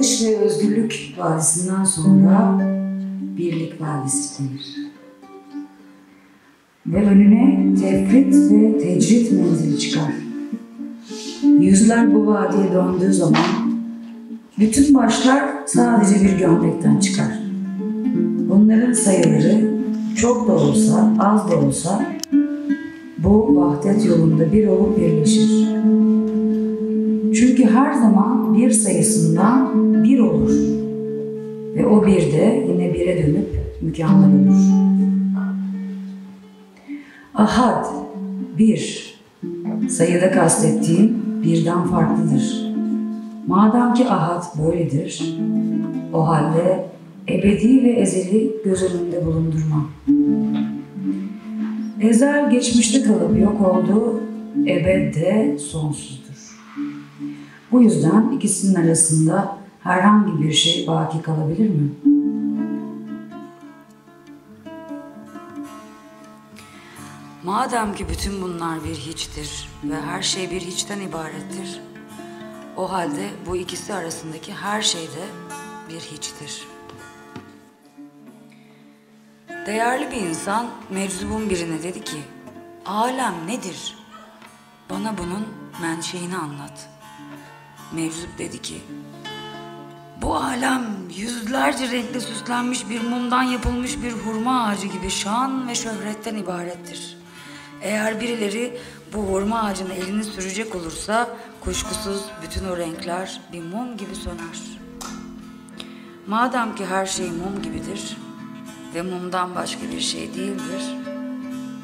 barış ve özgürlük vadisinden sonra Birlik Vadisi gelir. Ve önüne tefrit ve tecrit menzili çıkar. Yüzler bu vadiye döndüğü zaman bütün başlar sadece bir gömlekten çıkar. Bunların sayıları çok da olsa, az da olsa bu vahdet yolunda bir olup birleşir. Çünkü her zaman bir sayısından bir olur. Ve o bir de yine bire dönüp mükemmel olur. Ahad, bir. Sayıda kastettiğim birden farklıdır. Madem ki ahad böyledir, o halde ebedi ve ezeli göz önünde bulundurma. Ezel geçmişte kalıp yok oldu, ebed de sonsuzdur. Bu yüzden ikisinin arasında herhangi bir şey baki kalabilir mi? Madem ki bütün bunlar bir hiçtir ve her şey bir hiçten ibarettir, o halde bu ikisi arasındaki her şey de bir hiçtir. Değerli bir insan meczubun birine dedi ki, alem nedir? Bana bunun menşeini anlat. Meczup dedi ki, bu alem yüzlerce renkle süslenmiş bir mumdan yapılmış bir hurma ağacı gibi şan ve şöhretten ibarettir. Eğer birileri bu hurma ağacına elini sürecek olursa kuşkusuz bütün o renkler bir mum gibi söner. Madem ki her şey mum gibidir ve mumdan başka bir şey değildir,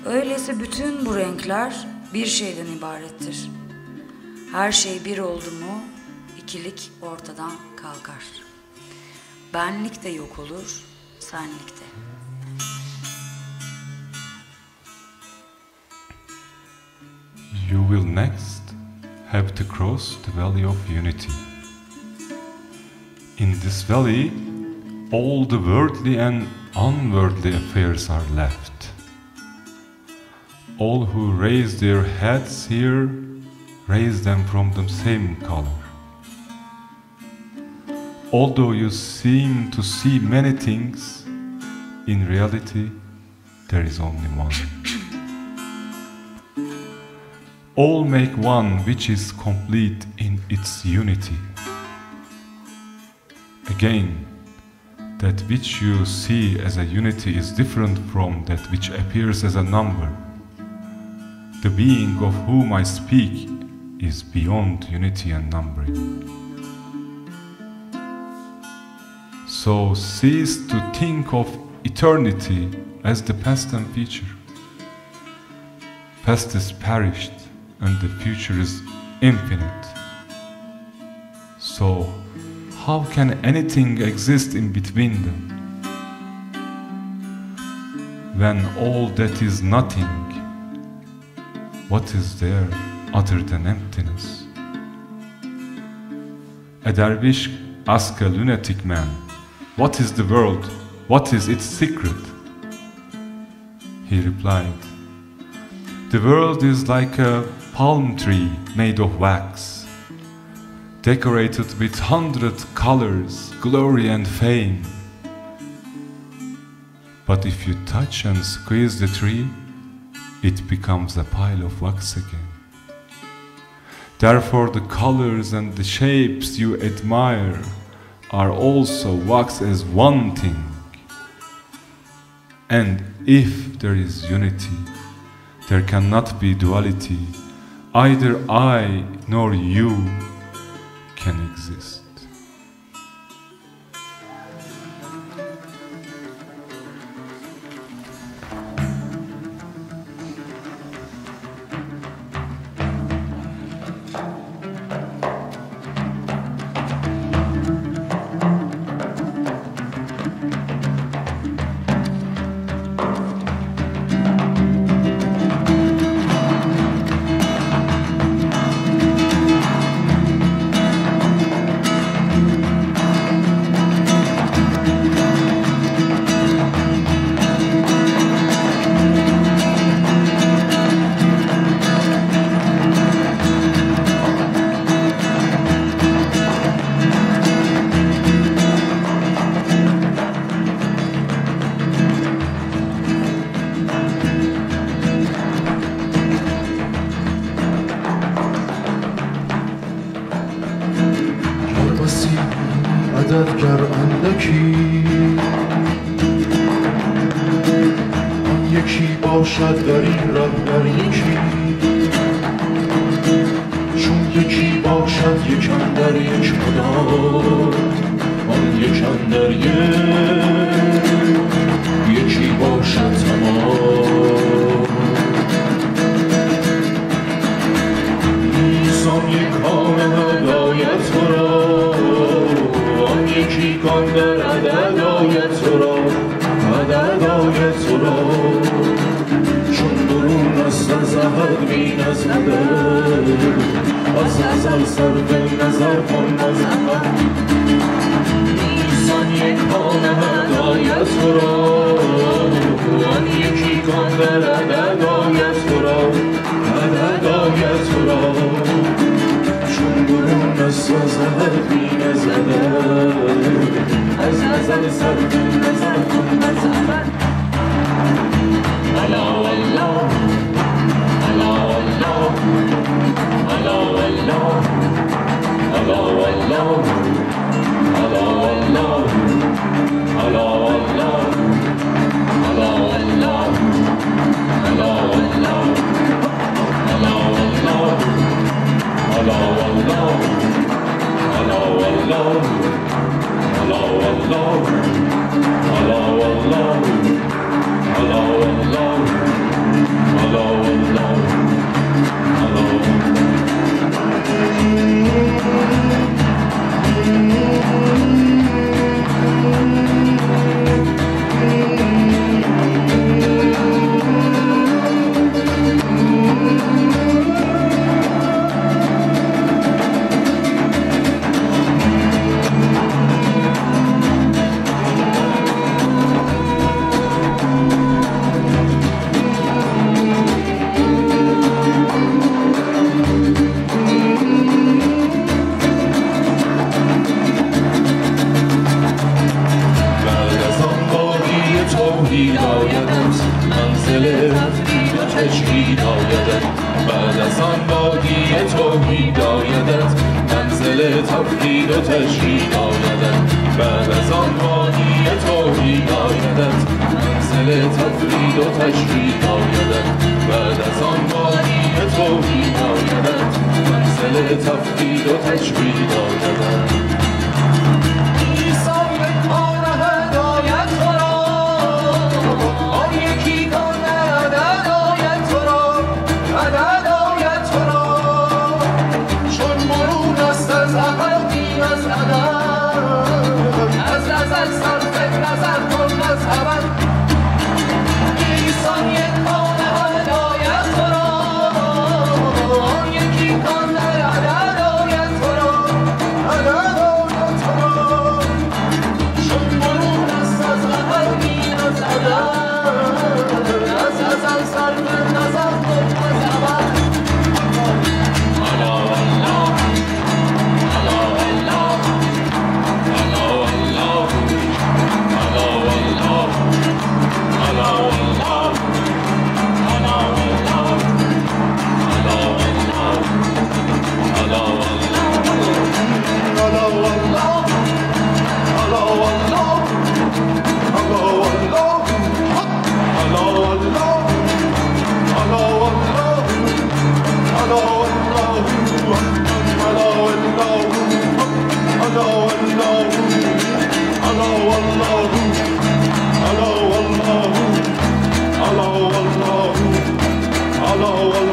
öyleyse bütün bu renkler bir şeyden ibarettir. Her şey bir oldu mu ikilik ortadan kalkar. Benlik de yok olur, senlik de. You will next have to cross the valley of unity. In this valley, all the worldly and unworldly affairs are left. All who raise their heads here raise them from the same color. Although you seem to see many things, in reality there is only one. All make one which is complete in its unity. Again, that which you see as a unity is different from that which appears as a number. The being of whom I speak is beyond unity and numbering. So cease to think of eternity as the past and future. Past is perished and the future is infinite. So how can anything exist in between them? When all that is nothing, what is there other than emptiness? A dervish asked a lunatic man, "What is the world? What is its secret?" He replied, "The world is like a palm tree made of wax, decorated with 100 colors, glory and fame. But if you touch and squeeze the tree, it becomes a pile of wax again. Therefore the colors and the shapes you admire are also wax as one thing. And if there is unity, there cannot be duality. Either I nor you can exist." مددگر اندکی، آن یکی باشد در این رهبر یکی، چون یکی باشد یک اندر یک مدار، آن یک اندر یکی باشد تمام. ایسان یکان هدایت تو را، آن یکی کان در عدد آید تو را، عدد آید تو را، چون برون است از احد بین از مدد، از ازل صرف نظر کن از احد. ایسان یکان هدایت تو را، آن یکی کان در عدد آید تو را، عدد آید تو را، چون برون است از احد بین از مدد، از ازل صرف نظر کن از احد. Allah Allah, Allah Allah, Allah Allah, Allah Allah, Allah Allah, Allah Allah, Allah Allah, Allah Allah, Allah Allah, Allah Allah,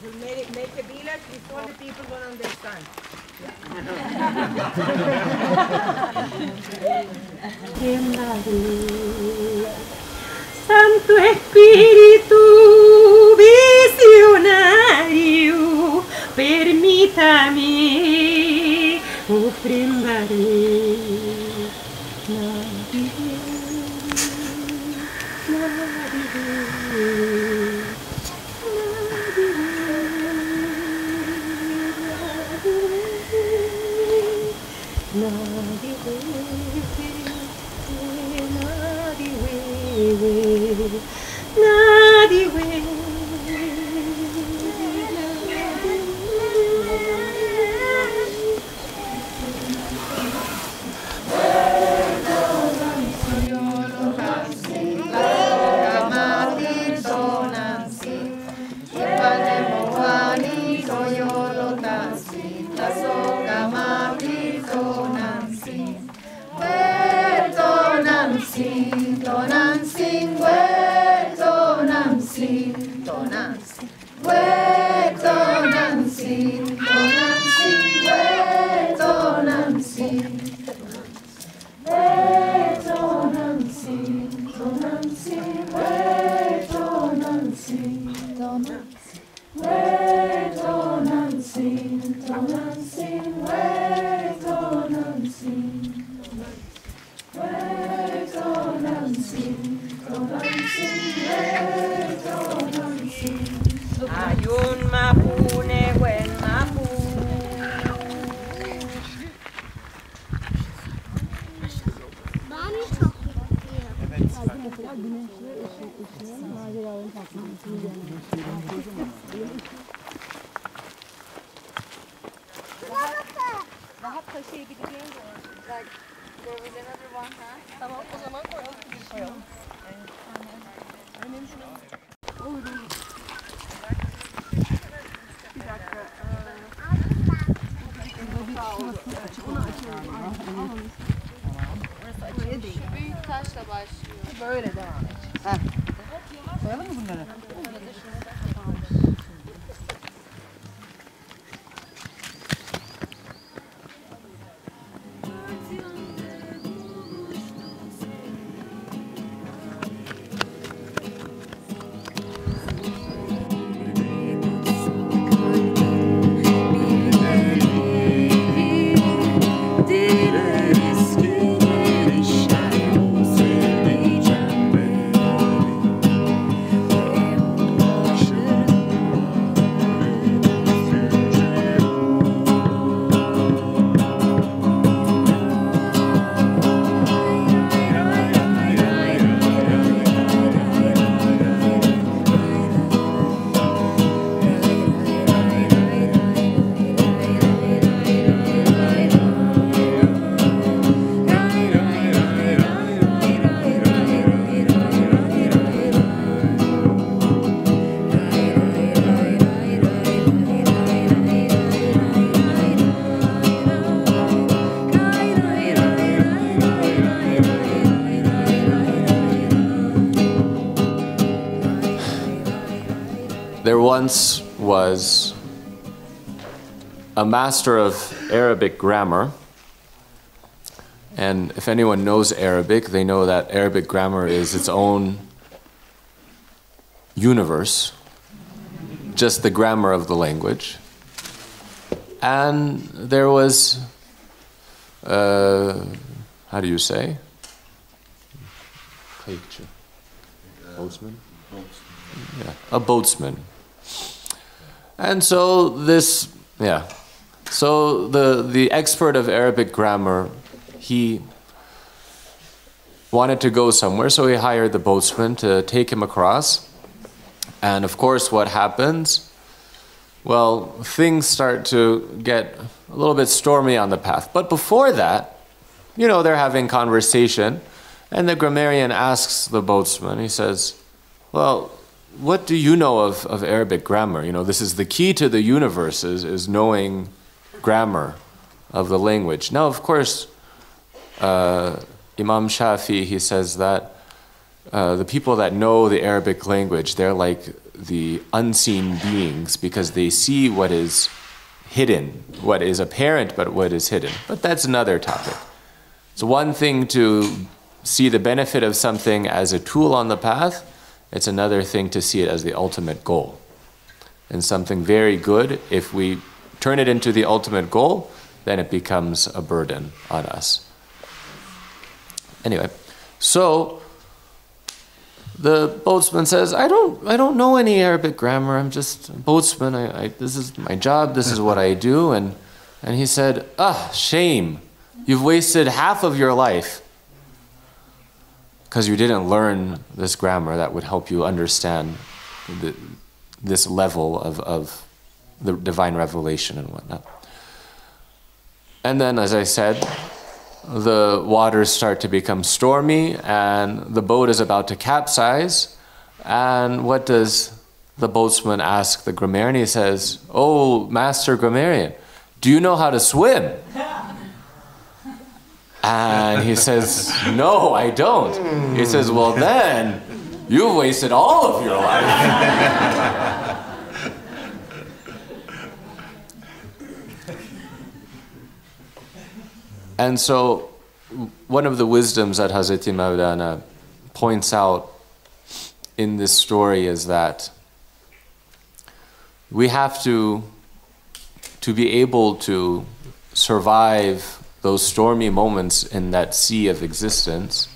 beautiful. Make a village before the people don't understand. Santo Espíritu visionario, permítame ofrendaré Ayun mapune wen mapu. Daha taşıyabileceğim de var. Like, there was another one, huh? Tamam, o zaman koyalım. Koyalım. Aynen şunu. Bir dakika. Onu açalım. Orası açılmış. Şu büyük taşla başlıyor. Böyle devam et. Koyalım mı bunları? There once was a master of Arabic grammar, and if anyone knows Arabic, they know that Arabic grammar is its own universe, just the grammar of the language. And there was, how do you say? Boatsman? Yeah, a boatsman. And so this, so the expert of Arabic grammar, he wanted to go somewhere, so he hired the boatsman to take him across. And of course, what happens? Well, things start to get a little bit stormy on the path. But before that, you know, they're having conversation, and the grammarian asks the boatsman, he says, well, what do you know of Arabic grammar? You know, this is the key to the universe, is knowing grammar of the language. Now, of course, Imam Shafi, he says that the people that know the Arabic language, they're like the unseen beings because they see what is hidden, what is apparent, but what is hidden. But that's another topic. It's one thing to see the benefit of something as a tool on the path. It's another thing to see it as the ultimate goal. And something very good, if we turn it into the ultimate goal, then it becomes a burden on us. Anyway, so the boatsman says, I don't know any Arabic grammar. I'm just a boatsman. This is my job. This is what I do. And he said, shame. You've wasted half of your life because you didn't learn this grammar that would help you understand this level of the divine revelation and whatnot. And then, as I said, the waters start to become stormy and the boat is about to capsize. And what does the boatsman ask the grammarian? He says, "Oh, Master Grammarian, do you know how to swim?" And he says, "No, I don't." He says, "Well then, you've wasted all of your life." And so, one of the wisdoms that Hazreti Maulana points out in this story is that we have to be able to survive those stormy moments in that sea of existence.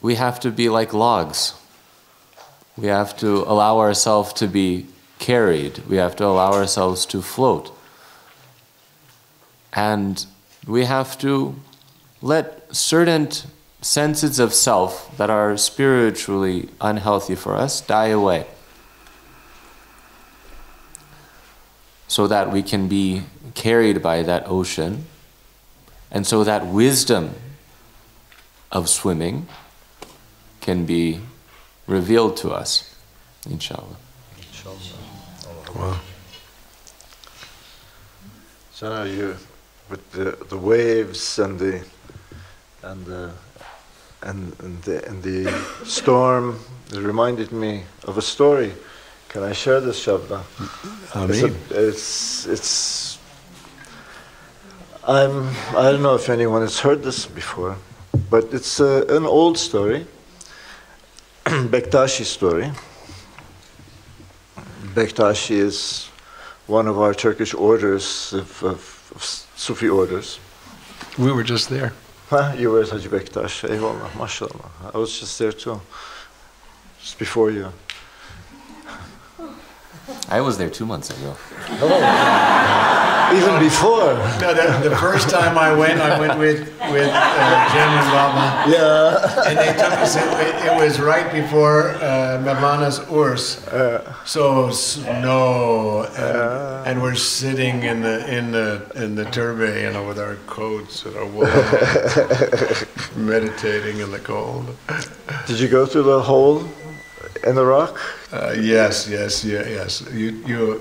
We have to be like logs. We have to allow ourselves to be carried. We have to allow ourselves to float. And we have to let certain senses of self that are spiritually unhealthy for us die away, so that we can be carried by that ocean, and so that wisdom of swimming can be revealed to us, inshallah. Wow. So now you, with the waves and the storm, it reminded me of a story. Can I share this, Shabda? I don't know if anyone has heard this before, but it's an old story, Bektashi story. Bektashi is one of our Turkish orders of Sufi orders. We were just there. Huh? You were at Hacı Bektaş. Eyvallah, mashallah. I was just there too. Just before you. I was there 2 months ago. Even before. No, the first time I went with Jim and Baba. Yeah. And they took us. It was right before Mevlana's Urs. So snow, and we're sitting in the turbe, with our coats and our wool, meditating in the cold. Did you go through the hole in the rock? Yes. You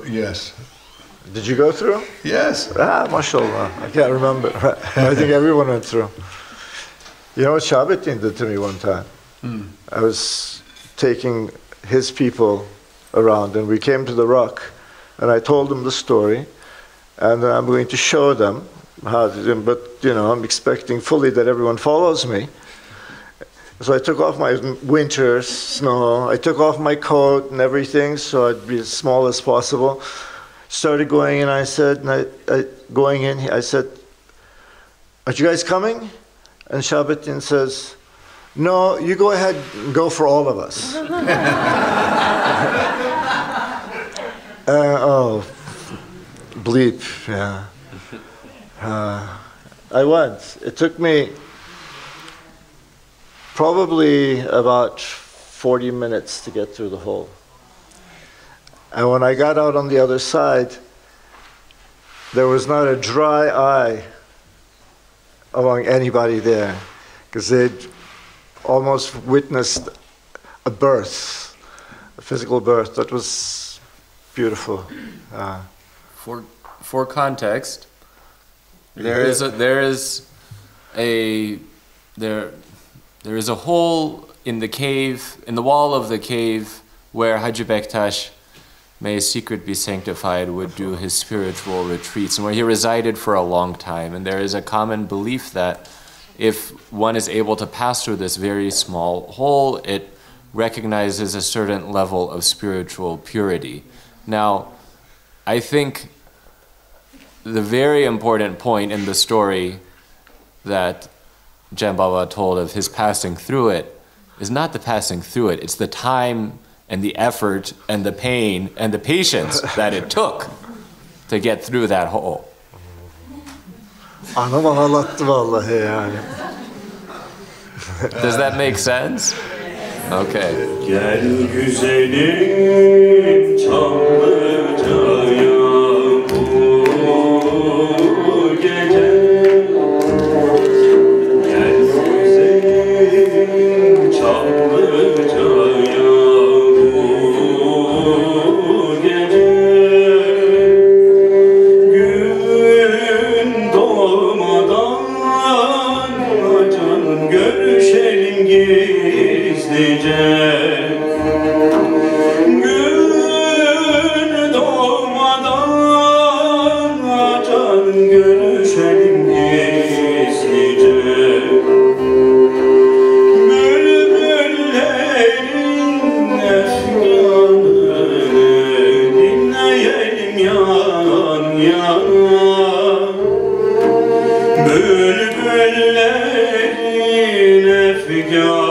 yes. Did you go through? Yes. Mashallah. I can't remember. I think everyone went through. You know what Shabatin did to me one time? I was taking his people around, and we came to the rock, and I told them the story, and I'm going to show them how to do it, but I'm expecting fully that everyone follows me. So I took off my winter snow, I took off my coat and everything, so I'd be as small as possible. Started going in, I said, I said, "Are you guys coming?" And Shabatin says, "No, you go ahead and go for all of us." Oh, bleep, yeah. I went. It took me probably about 40 minutes to get through the hole. And when I got out on the other side, there was not a dry eye among anybody there, because they'd almost witnessed a birth, a physical birth. That was beautiful. For context, there is a whole in the cave, in the wall of the cave where Hacı Bektaş, may his secret be sanctified, would do his spiritual retreats, and where he resided for a long time. And there is a common belief that if one is able to pass through this very small hole, it recognizes a certain level of spiritual purity. Now, I think the very important point in the story that Jen Baba told of his passing through it is not the passing through it, it's the time and the effort and the pain and the patience that it took to get through that hole. Anam ağlattı vallahi yani. Does that make sense? Okay. Gel güzelim Çamlıca'ya bu gece. Gel güzelim Çamlıca'ya bu gece. Gün doğmadan canım görüşelim gizlice. Gün doğmadan canım görüşelim gizlice. Bülbüllerin efkanını dinleyelim yan yana. Bülbüllerin efkanını